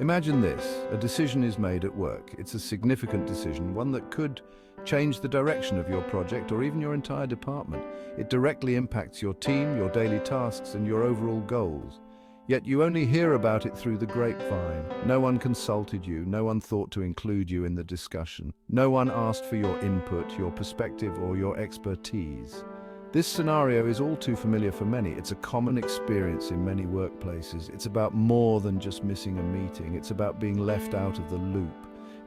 Imagine this, a decision is made at work. It's a significant decision, one that could change the direction of your project or even your entire department. It directly impacts your team, your daily tasks, and your overall goals. Yet you only hear about it through the grapevine. No one consulted you, no one thought to include you in the discussion. No one asked for your input, your perspective, or your expertise. This scenario is all too familiar for many. It's a common experience in many workplaces. It's about more than just missing a meeting. It's about being left out of the loop.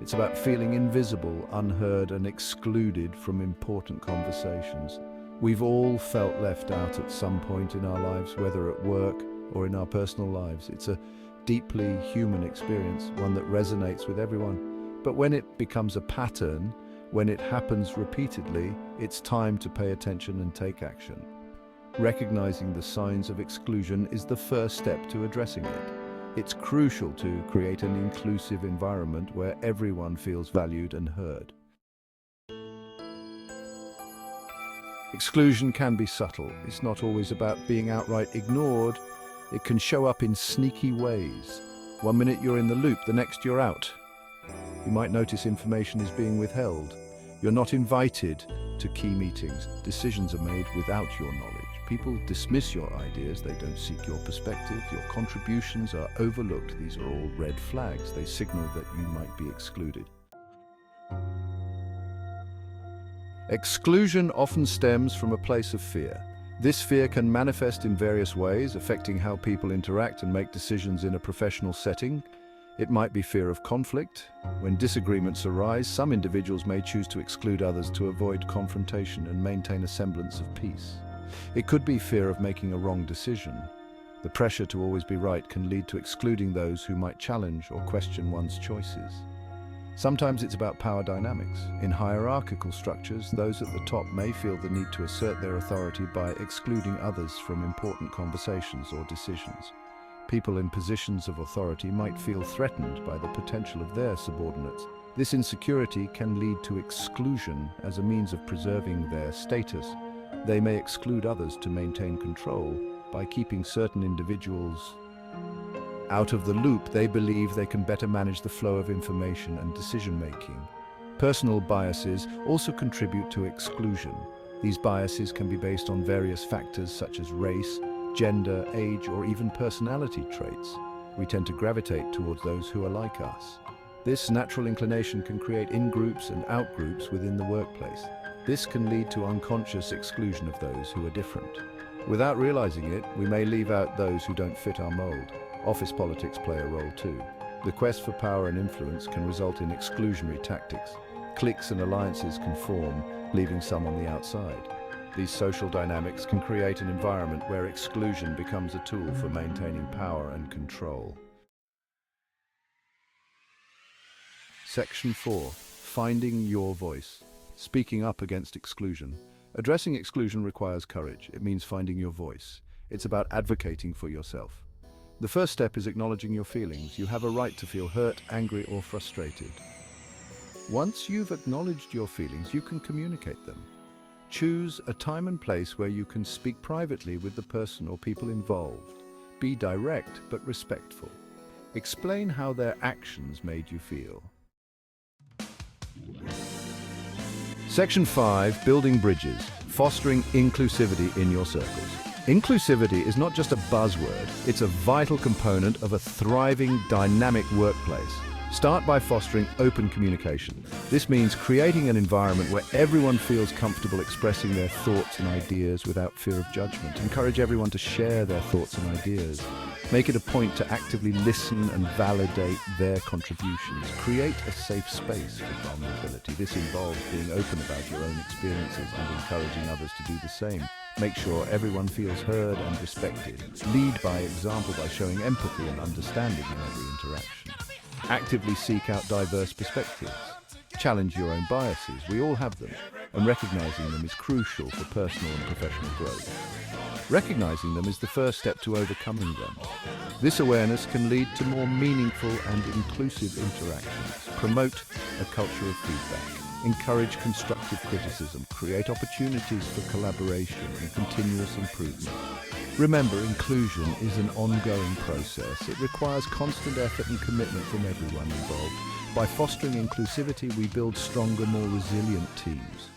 It's about feeling invisible, unheard, and excluded from important conversations. We've all felt left out at some point in our lives, whether at work or in our personal lives. It's a deeply human experience, one that resonates with everyone. But when it becomes a pattern, when it happens repeatedly, it's time to pay attention and take action. Recognizing the signs of exclusion is the first step to addressing it. It's crucial to create an inclusive environment where everyone feels valued and heard. Exclusion can be subtle. It's not always about being outright ignored. It can show up in sneaky ways. One minute you're in the loop, the next you're out. You might notice information is being withheld. You're not invited to key meetings. Decisions are made without your knowledge. People dismiss your ideas. They don't seek your perspective. Your contributions are overlooked. These are all red flags. They signal that you might be excluded. Exclusion often stems from a place of fear. This fear can manifest in various ways, affecting how people interact and make decisions in a professional setting. It might be fear of conflict. When disagreements arise, some individuals may choose to exclude others to avoid confrontation and maintain a semblance of peace. It could be fear of making a wrong decision. The pressure to always be right can lead to excluding those who might challenge or question one's choices. Sometimes it's about power dynamics. In hierarchical structures, those at the top may feel the need to assert their authority by excluding others from important conversations or decisions. People in positions of authority might feel threatened by the potential of their subordinates. This insecurity can lead to exclusion as a means of preserving their status. They may exclude others to maintain control. By keeping certain individuals out of the loop, they believe they can better manage the flow of information and decision-making. Personal biases also contribute to exclusion. These biases can be based on various factors such as race, gender, age, or even personality traits. We tend to gravitate towards those who are like us. This natural inclination can create in-groups and out-groups within the workplace. This can lead to unconscious exclusion of those who are different. Without realizing it, we may leave out those who don't fit our mold. Office politics play a role too. The quest for power and influence can result in exclusionary tactics. Cliques and alliances can form, leaving some on the outside. These social dynamics can create an environment where exclusion becomes a tool for maintaining power and control. Section 4. Finding your voice. Speaking up against exclusion. Addressing exclusion requires courage. It means finding your voice. It's about advocating for yourself. The first step is acknowledging your feelings. You have a right to feel hurt, angry, or frustrated. Once you've acknowledged your feelings, you can communicate them. Choose a time and place where you can speak privately with the person or people involved. Be direct but respectful. Explain how their actions made you feel. Section 5. Building bridges. Fostering inclusivity in your circles. Inclusivity is not just a buzzword, it's a vital component of a thriving, dynamic workplace. Start by fostering open communication. This means creating an environment where everyone feels comfortable expressing their thoughts and ideas without fear of judgment. Encourage everyone to share their thoughts and ideas. Make it a point to actively listen and validate their contributions. Create a safe space for vulnerability. This involves being open about your own experiences and encouraging others to do the same. Make sure everyone feels heard and respected. Lead by example by showing empathy and understanding in every interaction. Actively seek out diverse perspectives. Challenge your own biases, we all have them, and recognizing them is crucial for personal and professional growth. Recognizing them is the first step to overcoming them. This awareness can lead to more meaningful and inclusive interactions. Promote a culture of feedback. Encourage constructive criticism. Create opportunities for collaboration and continuous improvement. Remember, inclusion is an ongoing process. It requires constant effort and commitment from everyone involved. By fostering inclusivity, we build stronger, more resilient teams.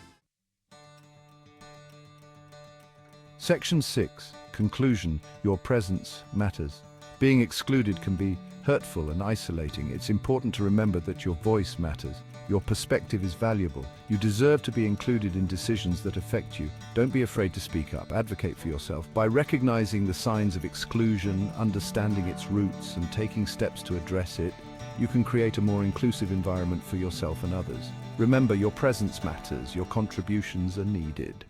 Section 6. Conclusion. Your presence matters. Being excluded can be hurtful and isolating. It's important to remember that your voice matters. Your perspective is valuable. You deserve to be included in decisions that affect you. Don't be afraid to speak up. Advocate for yourself. By recognizing the signs of exclusion, understanding its roots, and taking steps to address it, you can create a more inclusive environment for yourself and others. Remember, your presence matters. Your contributions are needed.